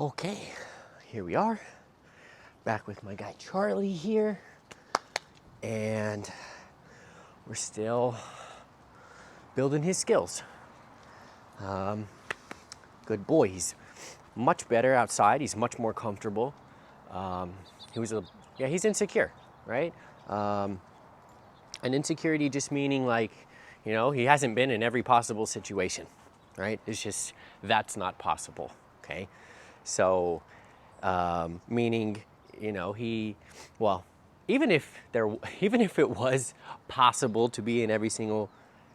Okay, here we are, back with my guy Charlie here, and we're still building his skills. Good boy, he's much better outside, he's much more comfortable. He's insecure, right? And insecurity just meaning like, he hasn't been in every possible situation, right? It's just, that's not possible, okay? So, meaning, even if it was possible to be in every single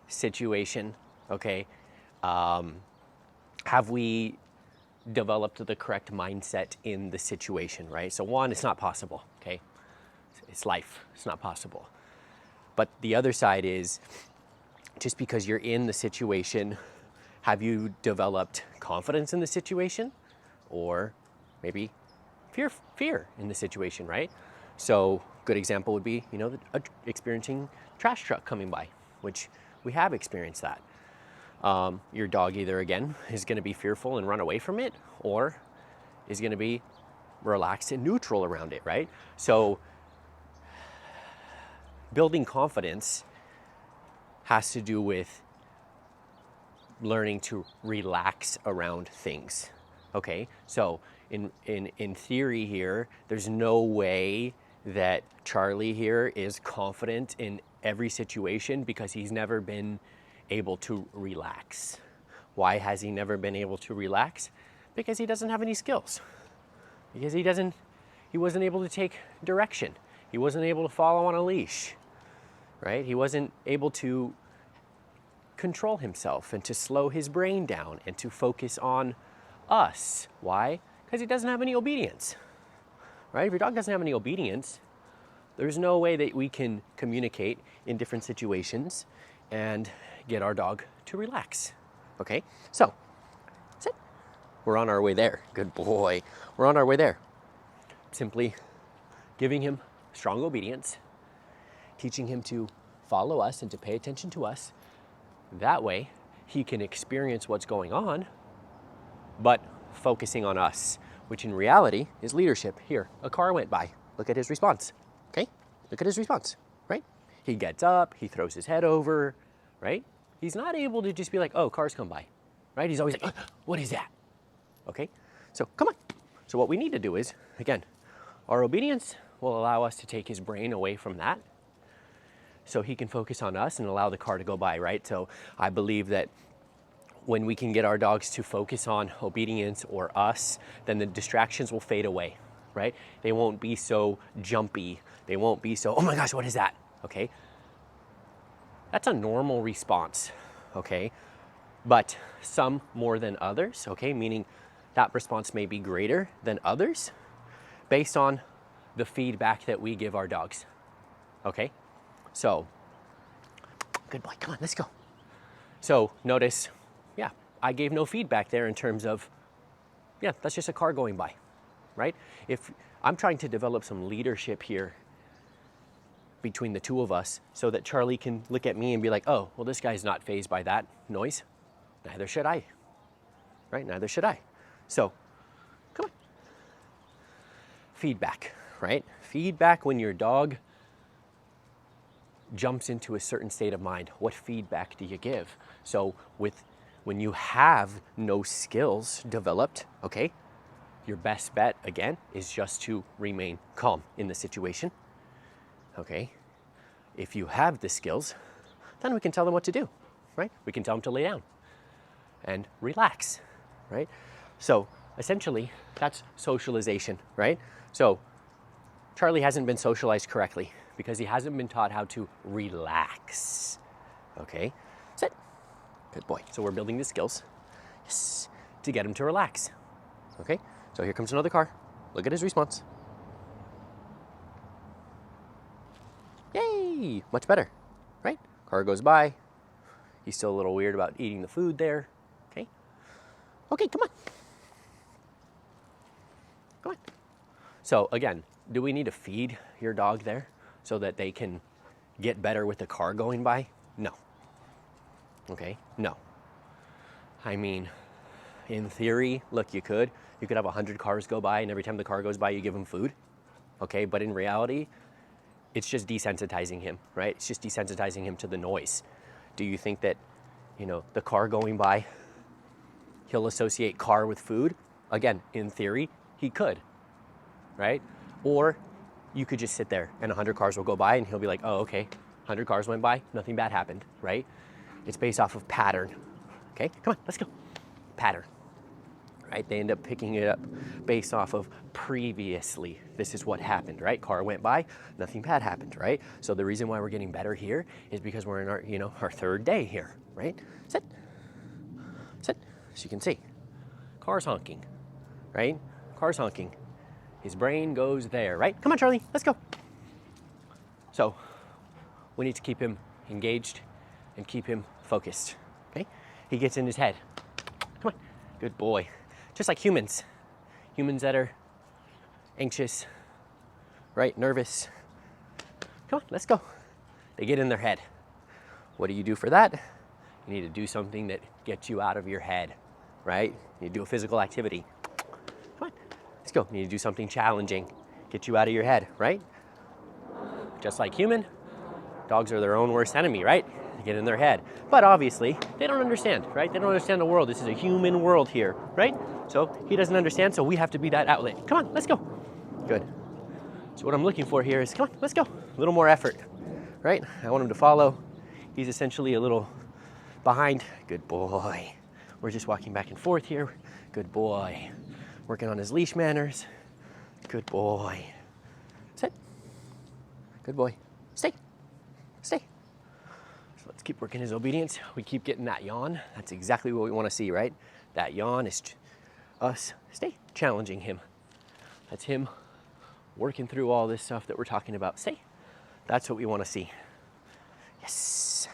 situation, okay, have we developed the correct mindset in the situation, right? So one, it's not possible, okay? It's life, it's not possible. But the other side is, just because you're in the situation, have you developed confidence in the situation? Or maybe fear in the situation, right? So good example would be, experiencing trash truck coming by, which we have experienced that. Your dog either, again, is going to be fearful and run away from it, or is going to be relaxed and neutral around it, right? So building confidence has to do with learning to relax around things. Okay, so in theory here, there's no way that Charlie here is confident in every situation because he's never been able to relax. Why has he never been able to relax? Because he doesn't have any skills. Because he wasn't able to take direction. He wasn't able to follow on a leash, right? He wasn't able to control himself and to slow his brain down and to focus on us. Why? Because he doesn't have any obedience, right? If your dog doesn't have any obedience, there's no way that we can communicate in different situations and get our dog to relax. Okay, so sit. We're on our way there. Good boy. We're on our way there. Simply giving him strong obedience, teaching him to follow us and to pay attention to us. That way, he can experience what's going on, but focusing on us, which in reality is leadership. Here, a car went by. Look at his response, okay? Look at his response, right? He gets up, he throws his head over, right? He's not able to just be like, oh, cars come by, right? He's always like, what is that? Okay, so come on. So what we need to do is, again, our obedience will allow us to take his brain away from that so he can focus on us and allow the car to go by, right? So I believe that when we can get our dogs to focus on obedience or us, then the distractions will fade away, right? They won't be so jumpy. They won't be so, oh my gosh, what is that? Okay. That's a normal response, okay? But some more than others, okay? Meaning that response may be greater than others based on the feedback that we give our dogs, okay? So, good boy, come on, let's go. So notice, yeah, I gave no feedback there in terms of, yeah, that's just a car going by, right? If I'm trying to develop some leadership here between the two of us so that Charlie can look at me and be like, oh, well, this guy's not fazed by that noise. Neither should I, right? Neither should I. So, come on. Feedback, right? Feedback when your dog jumps into a certain state of mind. What feedback do you give? So when you have no skills developed, okay, your best bet, again, is just to remain calm in the situation, okay? If you have the skills, then we can tell them what to do, right? We can tell them to lay down and relax, right? So essentially, that's socialization, right? So Charlie hasn't been socialized correctly because he hasn't been taught how to relax, okay? Sit. Good boy. So we're building the skills, yes, to get him to relax, okay? So here comes another car. Look at his response. Yay, much better, right? Car goes by. He's still a little weird about eating the food there, okay? Okay, come on. Come on. So again, do we need to feed your dog there so that they can get better with the car going by? No. Okay, no. I mean, In theory, look, you could have 100 cars go by, and every time the car goes by, you give him food. Okay, but in reality, it's just desensitizing him, right? It's just desensitizing him to the noise. Do you think that, the car going by, he'll associate car with food? Again, in theory, he could, right? Or you could just sit there and 100 cars will go by and he'll be like, oh, okay, 100 cars went by, nothing bad happened, right? It's based off of pattern. Okay, come on, let's go. Pattern, right? They end up picking it up based off of previously. This is what happened, right? Car went by, nothing bad happened, right? So the reason why we're getting better here is because we're in our, our third day here, right? Sit, sit. As you can see, car's honking, right? Car's honking. His brain goes there, right? Come on, Charlie, let's go. So we need to keep him engaged and keep him focused, okay? He gets in his head. Come on, good boy. Just like humans that are anxious, right? Nervous. Come on, let's go. They get in their head. What do you do for that? You need to do something that gets you out of your head, right? You need to do a physical activity. Come on, let's go. You need to do something challenging, get you out of your head, right? Just like human, dogs are their own worst enemy, right? They get in their head. But obviously, they don't understand, right? They don't understand the world. This is a human world here, right? So he doesn't understand, so we have to be that outlet. Come on, let's go. Good. So what I'm looking for here is, come on, let's go. A little more effort, right? I want him to follow. He's essentially a little behind. Good boy. We're just walking back and forth here. Good boy. Working on his leash manners. Good boy. Sit. Good boy. Stay. Stay. So let's keep working his obedience. We keep getting that yawn. That's exactly what we want to see, right? That yawn is us, stay, challenging him. That's him working through all this stuff that we're talking about. Stay. That's what we want to see. Yes.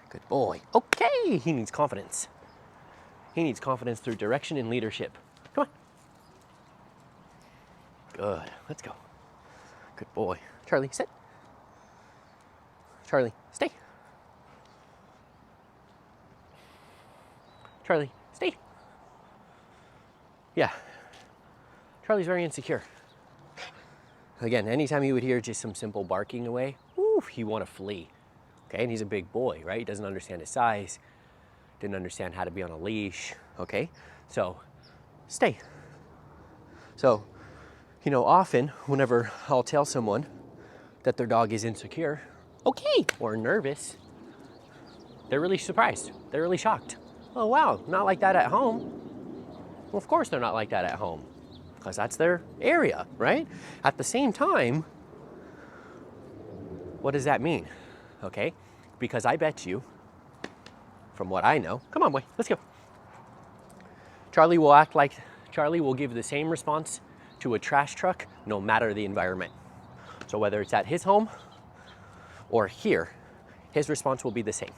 Good boy. Okay. He needs confidence. He needs confidence through direction and leadership. Come on. Good. Let's go. Good boy. Charlie, sit. Charlie, stay. Charlie, stay. Yeah. Charlie's very insecure. Again, anytime you would hear just some simple barking away, he want to flee. Okay, and he's a big boy, right? He doesn't understand his size, didn't understand how to be on a leash, okay? So, stay. So, often whenever I'll tell someone that their dog is insecure, okay, or nervous, they're really surprised. They're really shocked. Oh, wow, not like that at home. Well, of course they're not like that at home, because that's their area, right? At the same time, what does that mean? Okay, because I bet you, from what I know, come on, boy, let's go. Charlie will give the same response to a trash truck no matter the environment. So whether it's at his home or here, his response will be the same.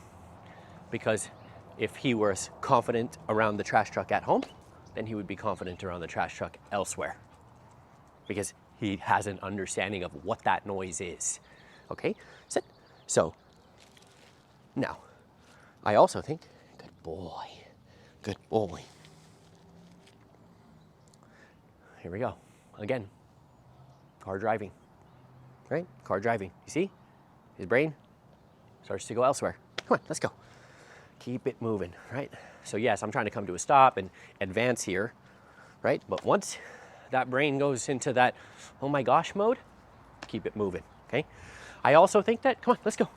Because if he was confident around the trash truck at home, then he would be confident around the trash truck elsewhere. Because he has an understanding of what that noise is. Okay, sit. So, now, I also think, good boy, good boy. Here we go. Again, car driving, right? Car driving. You see? His brain starts to go elsewhere. Come on, let's go. Keep it moving, right? So yes, I'm trying to come to a stop and advance here, right? But once that brain goes into that, oh my gosh mode, keep it moving, okay? I also think that, come on, let's go.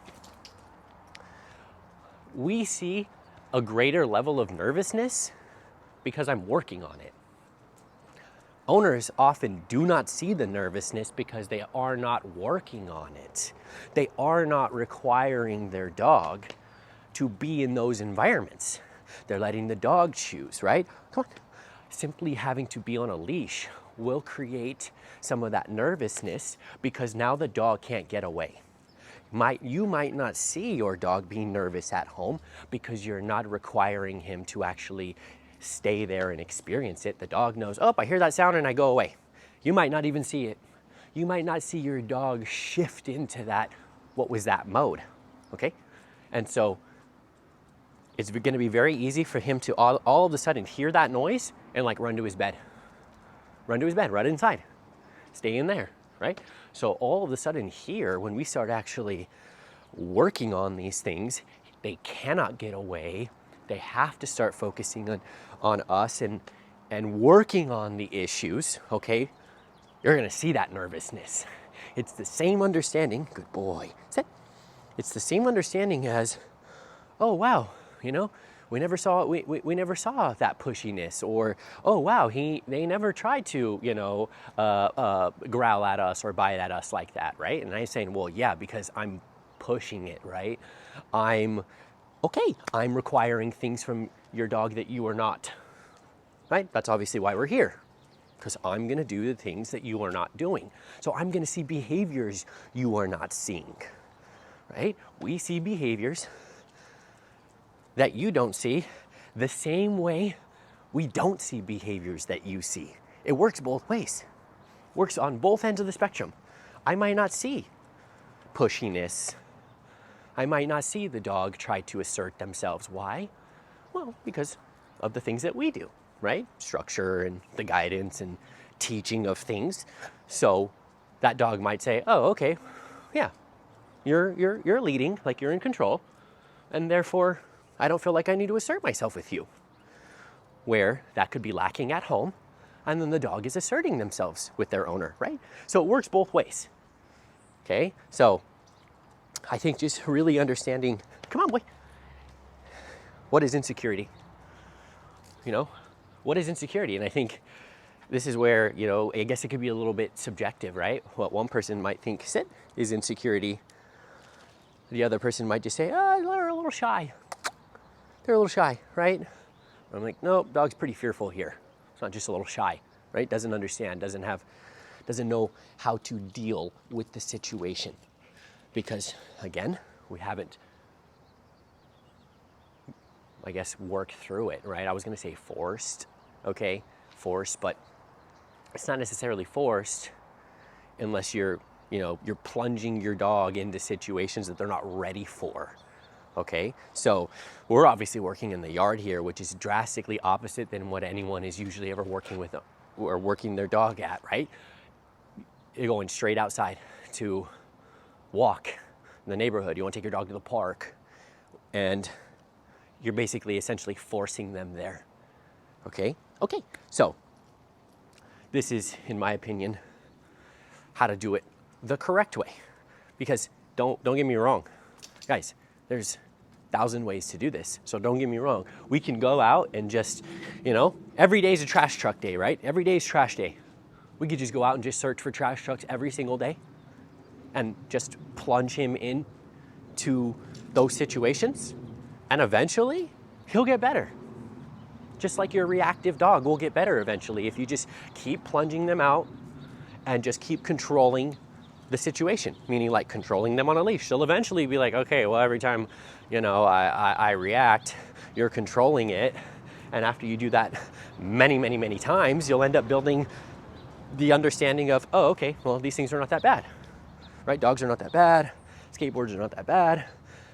We see a greater level of nervousness because I'm working on it. Owners often do not see the nervousness because they are not working on it. They are not requiring their dog to be in those environments. They're letting the dog choose, right? Come on. Simply having to be on a leash will create some of that nervousness because now the dog can't get away. You might not see your dog being nervous at home because you're not requiring him to actually stay there and experience it. The dog knows, oh, I hear that sound and I go away. You might not even see it. You might not see your dog shift into that, what was that mode, okay? And so it's going to be very easy for him to all of a sudden hear that noise and like run to his bed. Run to his bed, run inside, stay in there, right? So all of a sudden here, when we start actually working on these things, they cannot get away. They have to start focusing on us and working on the issues, okay? You're gonna see that nervousness. It's the same understanding, good boy, sit. It's the same understanding as, oh wow, you know, we never saw that pushiness, or oh wow, they never tried to, you know, growl at us or bite at us like that, right? And I'm saying, well, yeah, because I'm pushing it, right? I'm requiring things from your dog that you are not, right? That's obviously why we're here, because I'm gonna do the things that you are not doing. So I'm gonna see behaviors you are not seeing, right? We see behaviors that you don't see the same way we don't see behaviors that you see. It works both ways. Works on both ends of the spectrum. I might not see pushiness. I might not see the dog try to assert themselves. Why? Well, because of the things that we do, right? Structure and the guidance and teaching of things. So that dog might say, oh, okay, yeah, you're leading, like you're in control, and therefore I don't feel like I need to assert myself with you. Where that could be lacking at home, and then the dog is asserting themselves with their owner, right? So it works both ways, okay? So I think just really understanding, come on, boy. What is insecurity? You know, what is insecurity? And I think this is where, you know, I guess it could be a little bit subjective, right? What one person might think sit is insecurity. The other person might just say, oh, they're a little shy. They're a little shy, right? I'm like, no, dog's pretty fearful here. It's not just a little shy, right? Doesn't understand, doesn't know how to deal with the situation. Because again, we haven't, I guess, worked through it, right? I was gonna say forced, okay? Forced, but it's not necessarily forced unless you're plunging your dog into situations that they're not ready for. Okay, so we're obviously working in the yard here, which is drastically opposite than what anyone is usually ever working with or working their dog at, right? You're going straight outside to walk in the neighborhood. You want to take your dog to the park, and you're basically essentially forcing them there. Okay, so this is, in my opinion, how to do it the correct way. Because don't get me wrong, guys, there's 1,000 ways to do this. So don't get me wrong. We can go out and just, you know, every day is a trash truck day, right? Every day is trash day. We could just go out and just search for trash trucks every single day and just plunge him into those situations. And eventually he'll get better. Just like your reactive dog will get better eventually if you just keep plunging them out and just keep controlling the situation, meaning like controlling them on a leash. They'll eventually be like, okay, well, every time, you know, I react, you're controlling it. And after you do that many times, you'll end up building the understanding of, oh, okay, well, these things are not that bad, right? Dogs are not that bad. Skateboards are not that bad.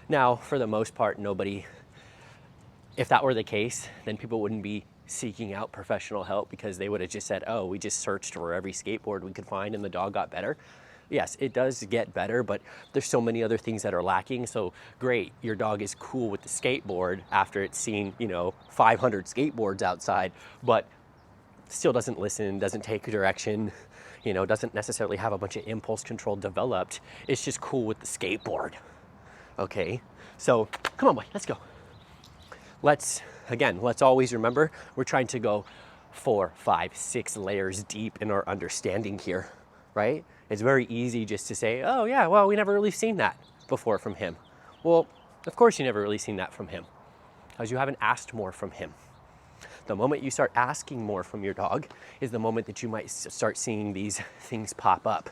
Now, for the most part, nobody, if that were the case, then people wouldn't be seeking out professional help, because they would have just said, oh, we just searched for every skateboard we could find and the dog got better. Yes, it does get better, but there's so many other things that are lacking. So great, your dog is cool with the skateboard after it's seen, you know, 500 skateboards outside, but still doesn't listen, doesn't take direction, you know, doesn't necessarily have a bunch of impulse control developed. It's just cool with the skateboard. Okay, so come on, boy, let's go. Let's always remember, we're trying to go 4, 5, 6 layers deep in our understanding here, right? It's very easy just to say, oh yeah, well, we never really seen that before from him. Well, of course you never really seen that from him, because you haven't asked more from him. The moment you start asking more from your dog is the moment that you might start seeing these things pop up,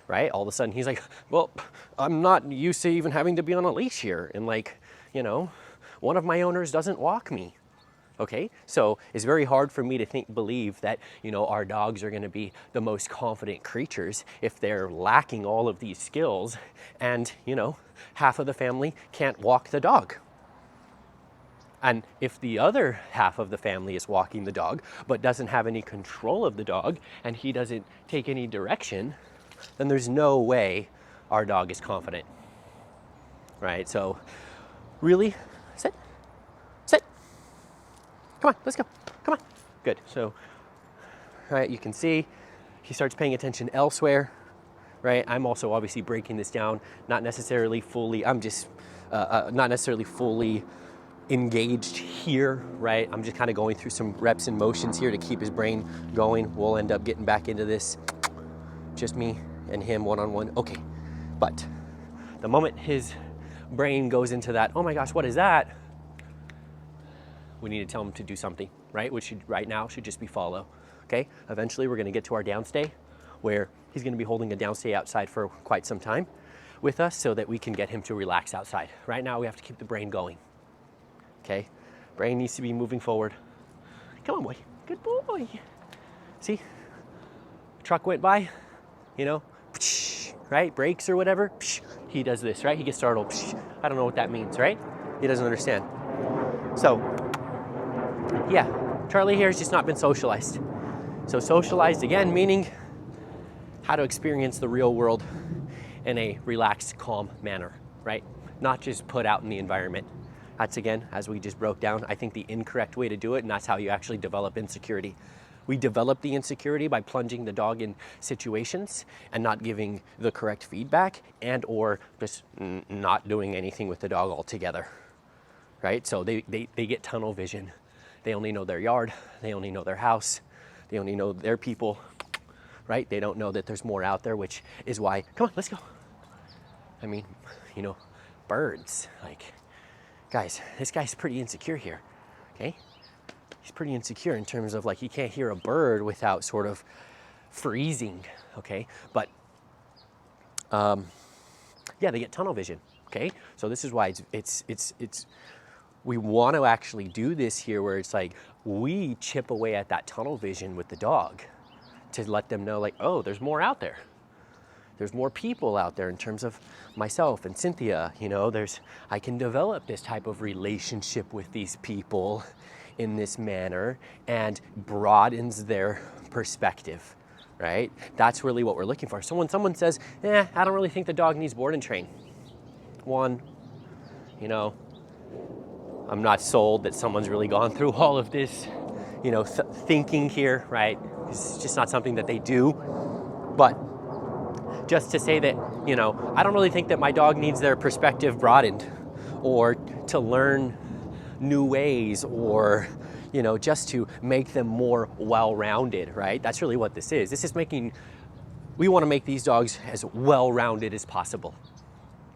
right? All of a sudden he's like, well, I'm not used to even having to be on a leash here. And like, you know, one of my owners doesn't walk me. Okay, so it's very hard for me to believe that, you know, our dogs are going to be the most confident creatures if they're lacking all of these skills and, you know, half of the family can't walk the dog. And if the other half of the family is walking the dog, but doesn't have any control of the dog, and he doesn't take any direction, then there's no way our dog is confident, right? So really, sit, sit. Come on, let's go, come on. Good, so, right, you can see he starts paying attention elsewhere, right? I'm also obviously breaking this down, not necessarily fully, I'm just not necessarily fully engaged here, right? I'm just kind of going through some reps and motions here to keep his brain going. We'll end up getting back into this, just me and him one-on-one. Okay, but the moment his brain goes into that, oh my gosh, what is that? We need to tell him to do something, right? Which should, right now should just be follow, okay? Eventually we're gonna get to our downstay where he's gonna be holding a downstay outside for quite some time with us so that we can get him to relax outside. Right now we have to keep the brain going, okay? Brain needs to be moving forward. Come on, boy, good boy. See, truck went by, you know, right? Brakes or whatever, he does this, right? He gets startled. I don't know what that means, right? He doesn't understand. So, yeah, Charlie here has just not been socialized. So socialized again, meaning how to experience the real world in a relaxed, calm manner, right? Not just put out in the environment. That's again, as we just broke down, I think the incorrect way to do it, and that's how you actually develop insecurity. We develop the insecurity by plunging the dog in situations and not giving the correct feedback and or just not doing anything with the dog altogether, right? So they get tunnel vision. They only know their yard, they only know their house, they only know their people, right? They don't know that there's more out there, which is why, come on, let's go. I mean, you know, birds, like, guys, this guy's pretty insecure here, okay? He's pretty insecure in terms of like, he can't hear a bird without sort of freezing, okay? But, yeah, they get tunnel vision, okay? So this is why we want to actually do this here where it's like, we chip away at that tunnel vision with the dog to let them know like, oh, there's more out there. There's more people out there in terms of myself and Cynthia, you know, I can develop this type of relationship with these people in this manner and broadens their perspective, right? That's really what we're looking for. So when someone says, I don't really think the dog needs board and train. One, you know, I'm not sold that someone's really gone through all of this, you know, thinking here, right? It's just not something that they do. But just to say that, you know, I don't really think that my dog needs their perspective broadened or to learn new ways or, you know, just to make them more well-rounded, right? That's really what this is. This is we want to make these dogs as well-rounded as possible,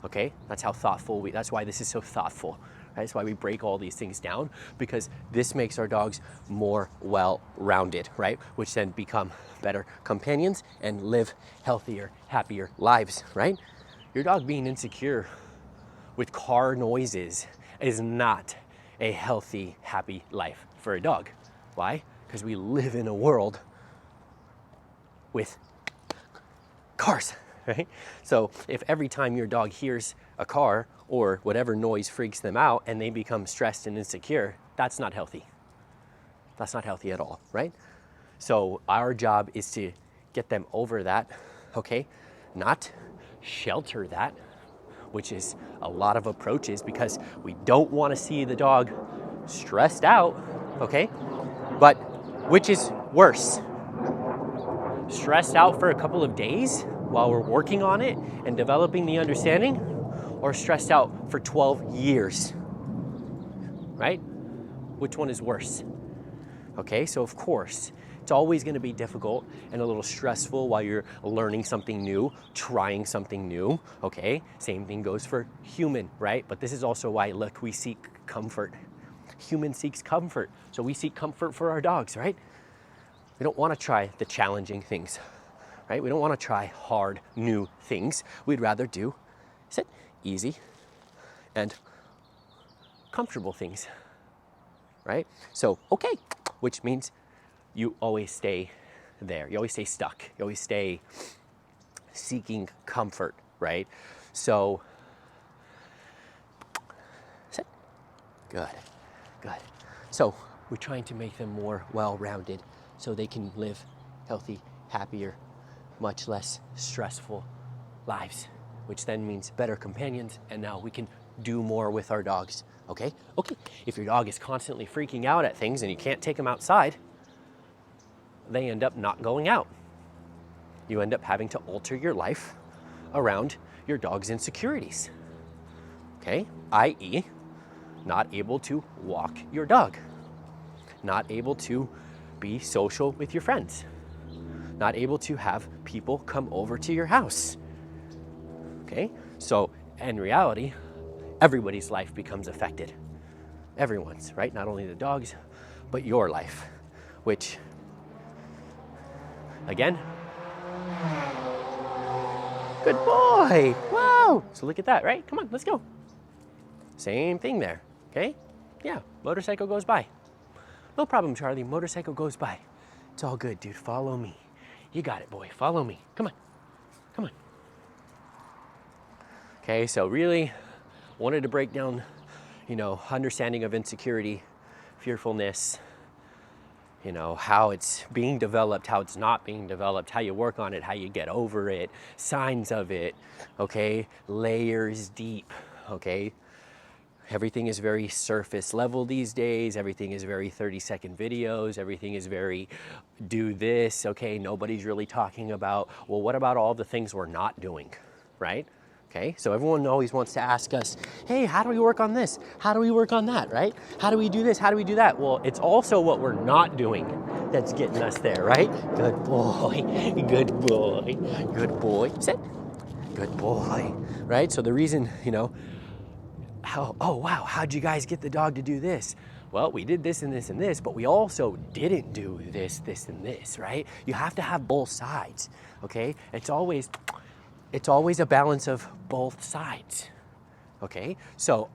okay? That's how thoughtful that's why this is so thoughtful, right? That's why we break all these things down, because this makes our dogs more well-rounded, right? Which then become better companions and live healthier, happier lives, right? Your dog being insecure with car noises is not a healthy, happy life for a dog. Why? Because we live in a world with cars, right? So if every time your dog hears a car or whatever noise freaks them out and they become stressed and insecure, that's not healthy. That's not healthy at all, right? So our job is to get them over that, okay? Not shelter that, which is a lot of approaches because we don't want to see the dog stressed out, okay? But which is worse? Stressed out for a couple of days while we're working on it and developing the understanding, or stressed out for 12 years, right? Which one is worse? Okay, so of course, it's always going to be difficult and a little stressful while you're learning something new, trying something new, okay? Same thing goes for human, right? But this is also why, look, we seek comfort. Human seeks comfort, so we seek comfort for our dogs, right? We don't want to try the challenging things, right? We don't want to try hard, new things. We'd rather do easy and comfortable things, right? So, okay, which means you always stay there. You always stay stuck. You always stay seeking comfort, right? So, sit. Good. Good. So we're trying to make them more well-rounded so they can live healthy, happier, much less stressful lives, which then means better companions, and now we can do more with our dogs, okay? Okay, if your dog is constantly freaking out at things and you can't take them outside, they end up not going out. You end up having to alter your life around your dog's insecurities, okay? i.e., not able to walk your dog, not able to be social with your friends, not able to have people come over to your house, okay? So in reality, everybody's life becomes affected. Everyone's, right? Not only the dogs, but your life, which, again, good boy. Wow. So look at that, right? Come on, let's go. Same thing there, okay? Yeah, motorcycle goes by. No problem, Charlie, motorcycle goes by. It's all good, dude, follow me. You got it, boy, follow me. Come on, come on. Okay, so really wanted to break down, understanding of insecurity, fearfulness, how it's being developed, how it's not being developed, how you work on it, how you get over it, signs of it, okay? Layers deep, okay? Everything is very surface level these days. Everything is very 30-second videos. Everything is very do this, okay? Nobody's really talking about, well, what about all the things we're not doing, right? Okay, so everyone always wants to ask us, hey, how do we work on this? How do we work on that, right? How do we do this? How do we do that? Well, it's also what we're not doing that's getting us there, right? Good boy, good boy, good boy. Sit. Good boy, right? So the reason, oh, wow, how'd you guys get the dog to do this? Well, we did this and this and this, but we also didn't do this, this, and this, right? You have to have both sides, okay? It's always a balance of both sides, okay? So,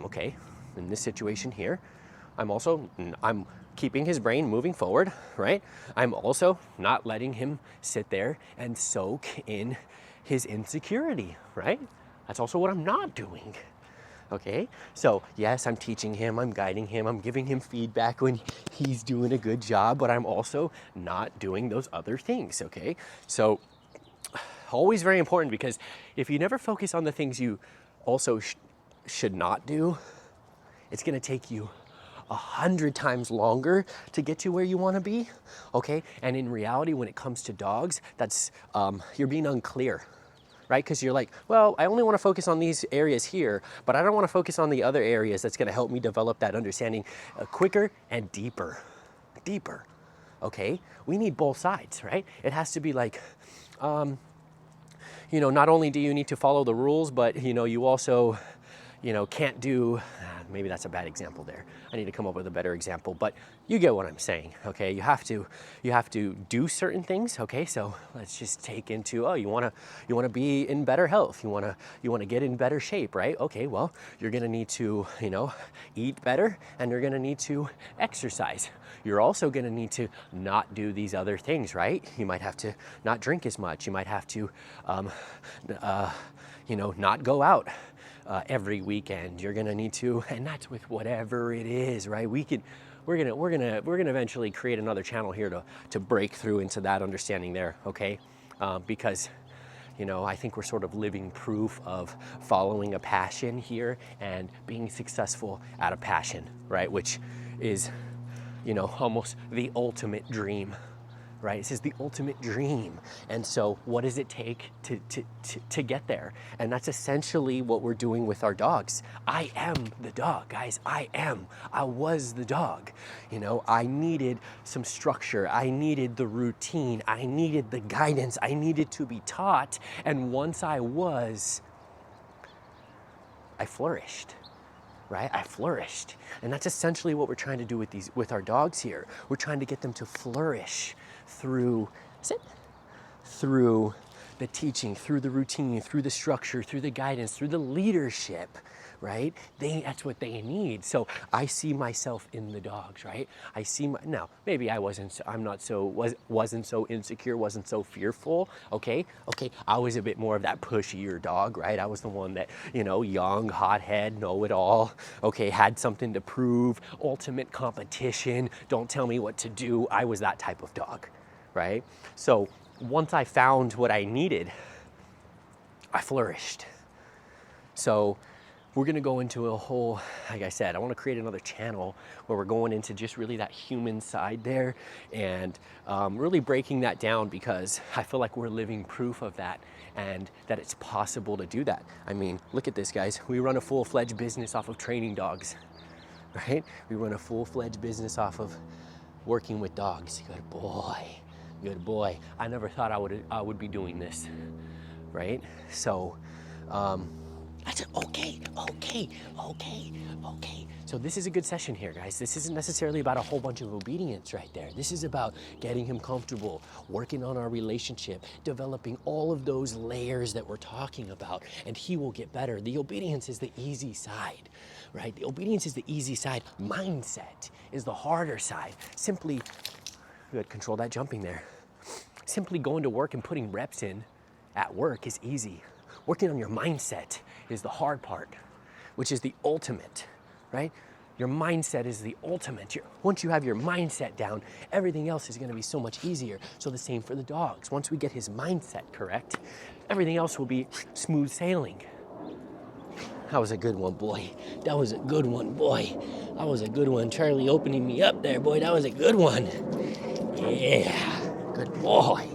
okay, in this situation here, I'm keeping his brain moving forward, right? I'm also not letting him sit there and soak in his insecurity, right? That's also what I'm not doing, okay? So yes, I'm teaching him, I'm guiding him, I'm giving him feedback when he's doing a good job, but I'm also not doing those other things, okay? So always very important, because if you never focus on the things you also should not do, it's gonna take you 100 times longer to get to where you wanna be, okay? And in reality, when it comes to dogs, that's, you're being unclear, right? Because you're like, well, I only wanna focus on these areas here, but I don't wanna focus on the other areas that's gonna help me develop that understanding quicker and deeper, okay? We need both sides, right? It has to be like, not only do you need to follow the rules, but, you also, can't do, maybe that's a bad example there. I need to come up with a better example, but you get what I'm saying, okay? You have to do certain things, okay? So let's just take into, you wanna be in better health. You wanna get in better shape, right? Okay, well, you're gonna need to, eat better, and you're gonna need to exercise. You're also gonna need to not do these other things, right? You might have to not drink as much. You might have to, not go out every weekend. You're gonna need to, and that's with whatever it is, right? We're gonna eventually create another channel here to break through into that understanding there, okay? Because I think we're sort of living proof of following a passion here and being successful at a passion, right? Which is, almost the ultimate dream, right? This is the ultimate dream. And so what does it take to get there? And that's essentially what we're doing with our dogs. I am the dog, guys. I was the dog. I needed some structure. I needed the routine. I needed the guidance. I needed to be taught. And once I flourished. Right? I flourished. And that's essentially what we're trying to do with our dogs here. We're trying to get them to flourish through the teaching, through the routine, through the structure, through the guidance, through the leadership, right? That's what they need. So I see myself in the dogs, right? Now, maybe wasn't so insecure, wasn't so fearful, okay? I was a bit more of that pushier dog, right? I was the one that, young, hothead, know-it-all, okay, had something to prove, ultimate competition, don't tell me what to do. I was that type of dog, right? So once I found what I needed, I flourished. So we're gonna go into a whole, like I said, I wanna create another channel where we're going into just really that human side there and really breaking that down, because I feel like we're living proof of that and that it's possible to do that. I mean, look at this, guys. We run a full-fledged business off of training dogs, right? We run a full-fledged business off of working with dogs. Good boy, good boy. I never thought I would be doing this, right? So, I said, okay. So this is a good session here, guys. This isn't necessarily about a whole bunch of obedience right there. This is about getting him comfortable, working on our relationship, developing all of those layers that we're talking about, and he will get better. The obedience is the easy side, right? The obedience is the easy side. Mindset is the harder side. Simply, good, control that jumping there. Simply going to work and putting reps in at work is easy. Working on your mindset is the hard part, which is the ultimate, right? Your mindset is the ultimate. Once you have your mindset down, everything else is gonna be so much easier. So the same for the dogs. Once we get his mindset correct, everything else will be smooth sailing. That was a good one, boy. That was a good one, boy. That was a good one. Charlie opening me up there, boy. That was a good one. Yeah, good boy.